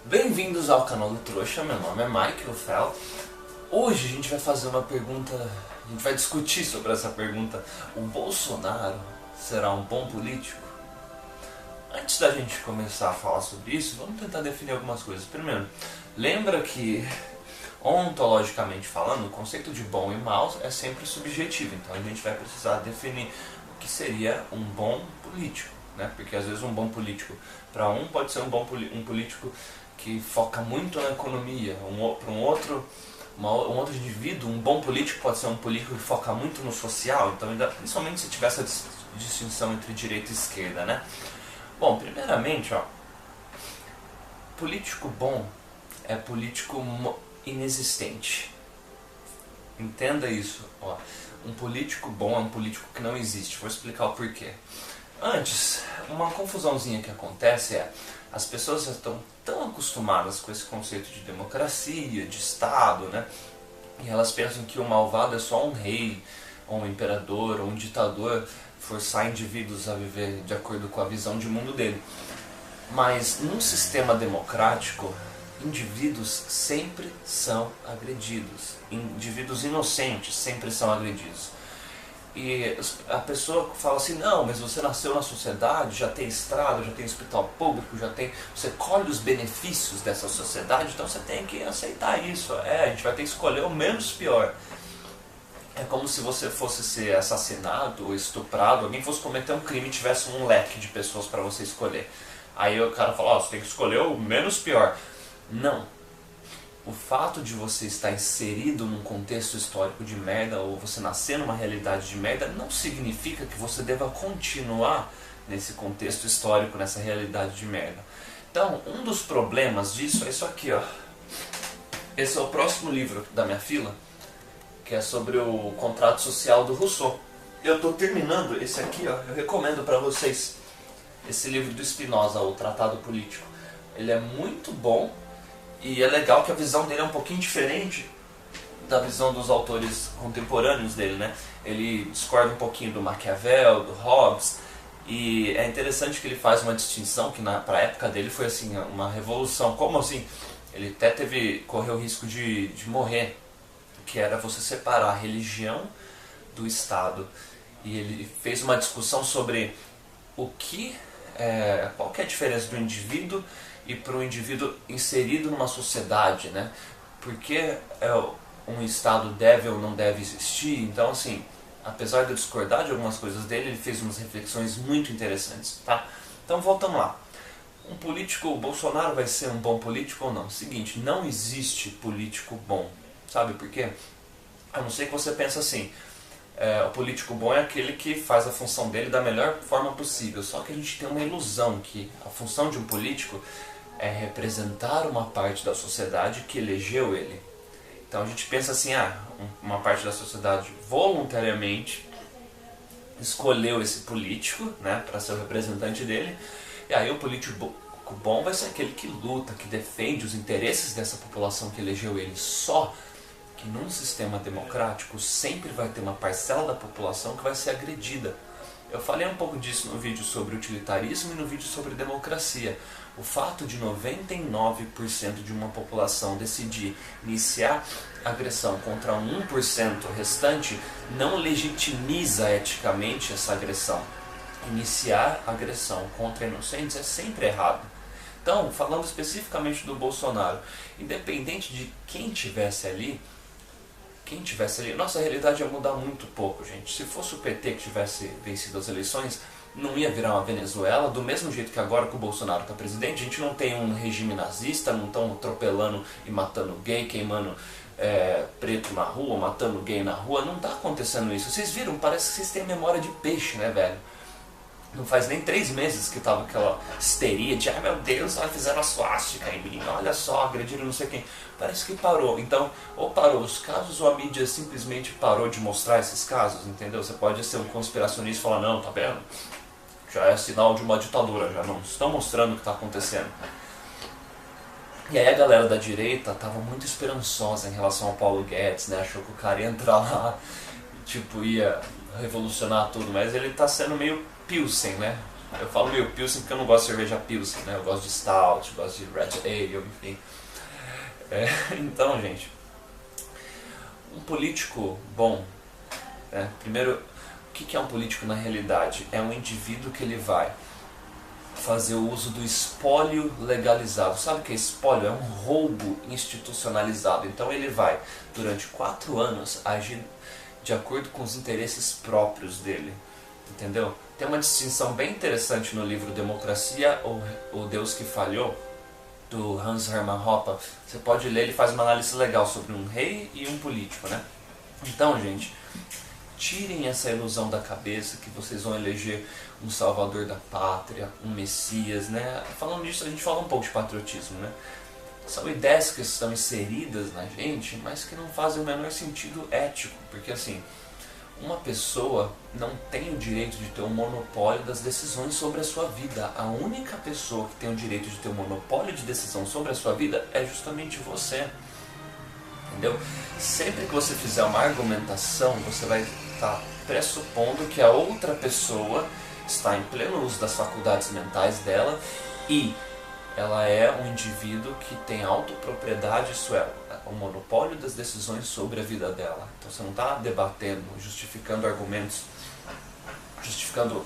Bem-vindos ao canal do Trouxa, meu nome é Michael Fel. Hoje a gente vai fazer uma pergunta, a gente vai discutir sobre essa pergunta. O Bolsonaro será um bom político? Antes da gente começar a falar sobre isso, vamos tentar definir algumas coisas. Primeiro, lembra que, ontologicamente falando, o conceito de bom e mal é sempre subjetivo. Então a gente vai precisar definir o que seria um bom político, né? Porque às vezes um bom político para um pode ser um político que foca muito na economia. Para um outro indivíduo, um bom político pode ser um político que foca muito no social. Então, principalmente se tiver essa distinção entre direita e esquerda, né? Bom, primeiramente, político bom é político inexistente. Entenda isso. Um político bom é um político que não existe. Vou explicar o porquê. Antes, uma confusãozinha que acontece é as pessoas já estão tão acostumadas com esse conceito de democracia, de Estado, né? E elas pensam que o malvado é só um rei, ou um imperador, ou um ditador, forçar indivíduos a viver de acordo com a visão de mundo dele. Mas num sistema democrático, indivíduos sempre são agredidos. Indivíduos inocentes sempre são agredidos. E a pessoa fala assim, não, mas você nasceu na sociedade, já tem estrada, já tem hospital público, você colhe os benefícios dessa sociedade, então você tem que aceitar isso. A gente vai ter que escolher o menos pior. É como se você fosse ser assassinado ou estuprado, alguém fosse cometer um crime e tivesse um leque de pessoas para você escolher. Aí o cara fala, você tem que escolher o menos pior. Não. O fato de você estar inserido num contexto histórico de merda ou você nascer numa realidade de merda não significa que você deva continuar nesse contexto histórico, nessa realidade de merda. Então, um dos problemas disso é isso aqui, ó. Esse é o próximo livro da minha fila, que é sobre o contrato social do Rousseau. Eu estou terminando esse aqui, ó. Eu recomendo para vocês esse livro do Spinoza, o Tratado Político. Ele é muito bom. E é legal que a visão dele é um pouquinho diferente da visão dos autores contemporâneos dele, né? Ele discorda um pouquinho do Maquiavel, do Hobbes, e é interessante que ele faz uma distinção que para a época dele foi assim, uma revolução. Como assim? Ele até correu o risco de morrer, que era você separar a religião do Estado. E ele fez uma discussão sobre qual que é a diferença do indivíduo e para o indivíduo inserido numa sociedade, né? Porque um Estado deve ou não deve existir. Então, assim, apesar de eu discordar de algumas coisas dele, ele fez umas reflexões muito interessantes, tá? Então, voltamos lá. O Bolsonaro vai ser um bom político ou não? Seguinte, não existe político bom. Sabe por quê? A não ser que você pense assim, o político bom é aquele que faz a função dele da melhor forma possível. Só que a gente tem uma ilusão que a função de um político é representar uma parte da sociedade que elegeu ele. Então a gente pensa assim, uma parte da sociedade voluntariamente escolheu esse político, né, para ser o representante dele, e aí o político bom vai ser aquele que luta, que defende os interesses dessa população que elegeu ele. Só que num sistema democrático sempre vai ter uma parcela da população que vai ser agredida. Eu falei um pouco disso no vídeo sobre utilitarismo e no vídeo sobre democracia. O fato de 99% de uma população decidir iniciar agressão contra 1% restante não legitimiza eticamente essa agressão. Iniciar agressão contra inocentes é sempre errado. Então, falando especificamente do Bolsonaro, independente de quem tivesse ali, nossa realidade ia mudar muito pouco, gente. Se fosse o PT que tivesse vencido as eleições, não ia virar uma Venezuela, do mesmo jeito que agora que o Bolsonaro está presidente, a gente não tem um regime nazista, não estão atropelando e matando gay, queimando preto na rua, matando gay na rua, não está acontecendo isso. Vocês viram? Parece que vocês têm memória de peixe, né, velho? Não faz nem 3 meses que tava aquela histeria de meu Deus, fizeram a suástica em mim, olha só, agrediram não sei quem. Parece que parou. Então, ou parou os casos ou a mídia simplesmente parou de mostrar esses casos, entendeu? Você pode ser um conspiracionista e falar, não, tá vendo? Já é sinal de uma ditadura, já não estão mostrando o que está acontecendo. E aí a galera da direita tava muito esperançosa em relação ao Paulo Guedes, né? Achou que o cara ia entrar lá, ia revolucionar tudo, mas ele tá sendo meio Pilsen, né? Eu falo meio Pilsen porque eu não gosto de cerveja Pilsen, né? Eu gosto de Stout, gosto de Red Ale, enfim. Então, gente, um político bom, né? Primeiro, o que é um político na realidade? É um indivíduo que ele vai fazer o uso do espólio legalizado. Sabe o que é espólio? É um roubo institucionalizado. Então ele vai, durante 4 anos, agir de acordo com os interesses próprios dele. Entendeu? Tem uma distinção bem interessante no livro Democracia ou O Deus que Falhou, do Hans Hermann Hoppe. Você pode ler, ele faz uma análise legal sobre um rei e um político, né? Então, gente, tirem essa ilusão da cabeça que vocês vão eleger um salvador da pátria, um messias, né? Falando nisso, a gente fala um pouco de patriotismo, né? São ideias que estão inseridas na gente, mas que não fazem o menor sentido ético, porque assim, uma pessoa não tem o direito de ter o monopólio das decisões sobre a sua vida. A única pessoa que tem o direito de ter o monopólio de decisão sobre a sua vida é justamente você. Entendeu? Sempre que você fizer uma argumentação, você vai estar pressupondo que a outra pessoa está em pleno uso das faculdades mentais dela e ela é um indivíduo que tem autopropriedade, isso é, o monopólio das decisões sobre a vida dela. Então você não está debatendo, justificando argumentos,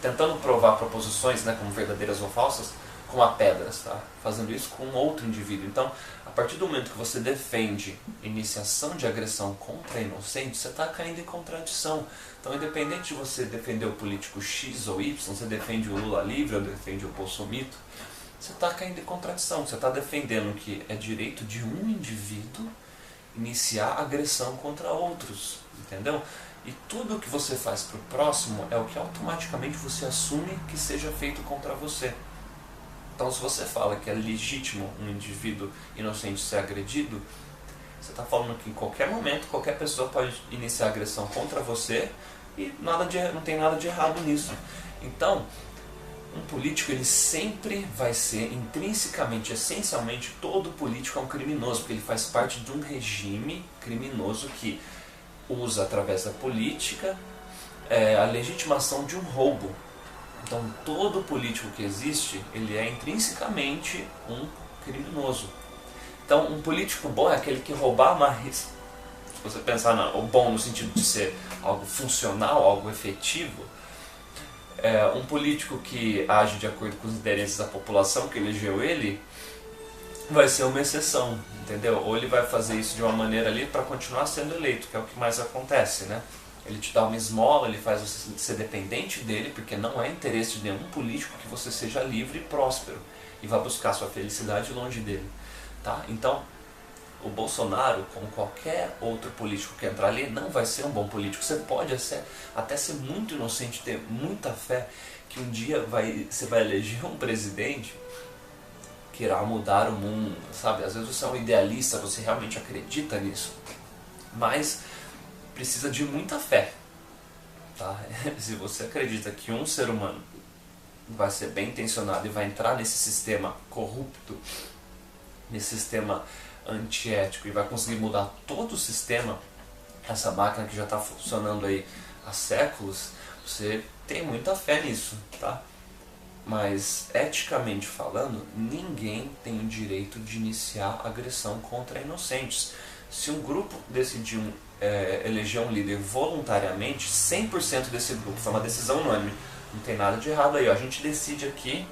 tentando provar proposições, né, como verdadeiras ou falsas, com a pedras, tá? Fazendo isso com outro indivíduo. Então, a partir do momento que você defende iniciação de agressão contra inocente, você está caindo em contradição. Então, independente de você defender o político X ou Y, você defende o Lula livre ou defende o Bolsomito, você está caindo em contradição. Você está defendendo que é direito de um indivíduo iniciar agressão contra outros, entendeu? E tudo que você faz para o próximo é o que automaticamente você assume que seja feito contra você. Então, se você fala que é legítimo um indivíduo inocente ser agredido, você está falando que em qualquer momento, qualquer pessoa pode iniciar agressão contra você e não tem nada de errado nisso. Então, um político ele sempre vai ser intrinsecamente, essencialmente, todo político é um criminoso, porque ele faz parte de um regime criminoso que usa através da política a legitimação de um roubo. Então todo político que existe, ele é intrinsecamente um criminoso. Então um político bom é aquele que roubar mais. Se você pensar o bom no sentido de ser algo funcional, algo efetivo, um político que age de acordo com os interesses da população que elegeu ele, vai ser uma exceção, entendeu? Ou ele vai fazer isso de uma maneira ali para continuar sendo eleito, que é o que mais acontece, né? Ele te dá uma esmola, ele faz você ser dependente dele, porque não é interesse de nenhum político que você seja livre e próspero e vá buscar sua felicidade longe dele, tá? Então, o Bolsonaro, como qualquer outro político que entrar ali, não vai ser um bom político. Você pode até ser muito inocente, ter muita fé que um dia você vai eleger um presidente que irá mudar o mundo, sabe? Às vezes você é um idealista, você realmente acredita nisso, mas precisa de muita fé, tá? Se você acredita que um ser humano vai ser bem intencionado e vai entrar nesse sistema corrupto, nesse sistema antiético e vai conseguir mudar todo o sistema, essa máquina que já está funcionando aí há séculos, você tem muita fé nisso, tá? Mas, eticamente falando, ninguém tem o direito de iniciar agressão contra inocentes. Se um grupo decidir eleger um líder voluntariamente, 100% desse grupo, foi uma decisão unânime, não tem nada de errado aí. Ó. A gente decide aqui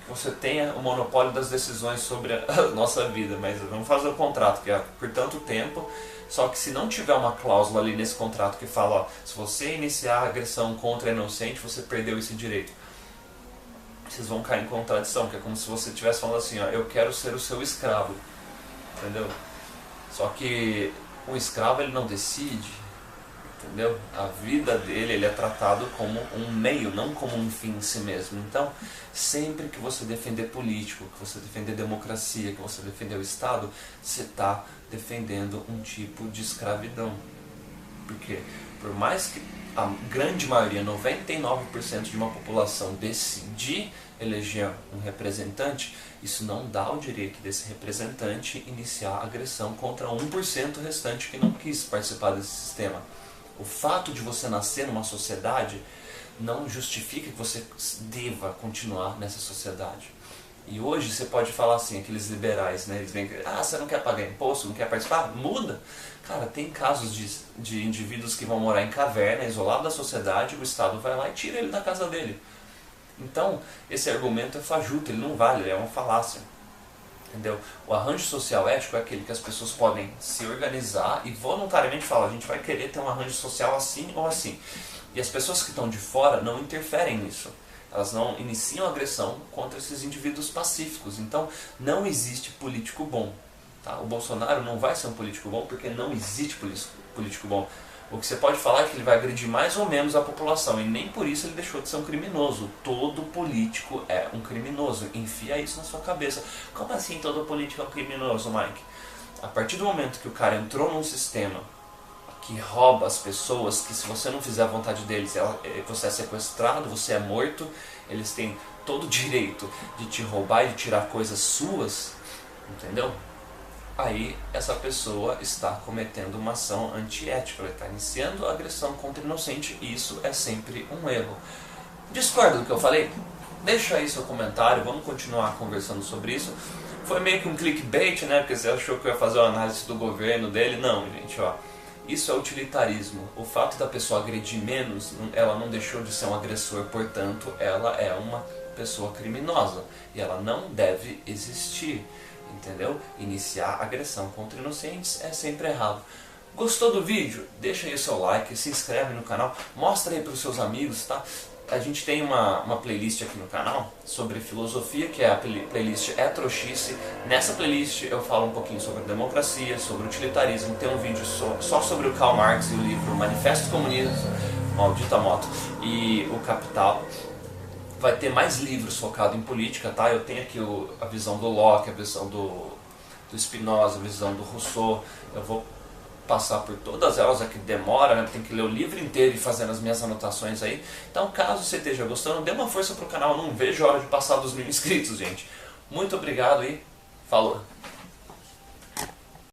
que você tenha o monopólio das decisões sobre a nossa vida, mas vamos fazer o contrato, que é por tanto tempo, só que se não tiver uma cláusula ali nesse contrato que fala, ó, se você iniciar agressão contra inocente, você perdeu esse direito. Vocês vão cair em contradição, que é como se você estivesse falando assim, ó, eu quero ser o seu escravo, entendeu? Só que o escravo ele não decide, entendeu? A vida dele ele é tratado como um meio, não como um fim em si mesmo. Então, sempre que você defender político, que você defender democracia, que você defender o Estado, você está defendendo um tipo de escravidão. Porque, por mais que a grande maioria, 99% de uma população decidir eleger um representante, isso não dá o direito desse representante iniciar agressão contra 1% restante que não quis participar desse sistema. O fato de você nascer numa sociedade não justifica que você deva continuar nessa sociedade. E hoje você pode falar assim, aqueles liberais, né? Eles vêm, você não quer pagar imposto, não quer participar? Muda! Cara, tem casos de indivíduos que vão morar em caverna, isolado da sociedade, o Estado vai lá e tira ele da casa dele. Então, esse argumento é fajuto, ele não vale, ele é uma falácia. Entendeu? O arranjo social ético é aquele que as pessoas podem se organizar e voluntariamente falar, a gente vai querer ter um arranjo social assim ou assim. E as pessoas que estão de fora não interferem nisso. Elas não iniciam agressão contra esses indivíduos pacíficos. Então, não existe político bom. Tá? O Bolsonaro não vai ser um político bom porque não existe político bom. O que você pode falar é que ele vai agredir mais ou menos a população e nem por isso ele deixou de ser um criminoso. Todo político é um criminoso. Enfia isso na sua cabeça. Como assim todo político é um criminoso, Mike? A partir do momento que o cara entrou num sistema que rouba as pessoas, que se você não fizer a vontade deles, você é sequestrado, você é morto, eles têm todo o direito de te roubar e de tirar coisas suas, entendeu? Aí essa pessoa está cometendo uma ação antiética, ela está iniciando agressão contra o inocente e isso é sempre um erro. Discorda do que eu falei? Deixa aí seu comentário, vamos continuar conversando sobre isso. Foi meio que um clickbait, né? Porque você achou que eu ia fazer uma análise do governo dele. Não, gente, ó. Isso é utilitarismo. O fato da pessoa agredir menos, ela não deixou de ser um agressor, portanto, ela é uma pessoa criminosa. E ela não deve existir, entendeu? Iniciar agressão contra inocentes é sempre errado. Gostou do vídeo? Deixa aí o seu like, se inscreve no canal, mostra aí para os seus amigos, tá? A gente tem uma playlist aqui no canal sobre filosofia, que é a playlist Heteroxice. Nessa playlist eu falo um pouquinho sobre democracia, sobre utilitarismo. Tem um vídeo só sobre o Karl Marx e o livro Manifesto Comunista, Maldita Moto, e o Capital. Vai ter mais livros focados em política, tá? Eu tenho aqui a visão do Locke, a visão do Spinoza, a visão do Rousseau. Eu vou passar por todas elas, é que demora, né? Tem que ler o livro inteiro e fazendo as minhas anotações aí. Então, caso você esteja gostando, dê uma força pro canal, não vejo a hora de passar dos 1000 inscritos, gente. Muito obrigado e falou!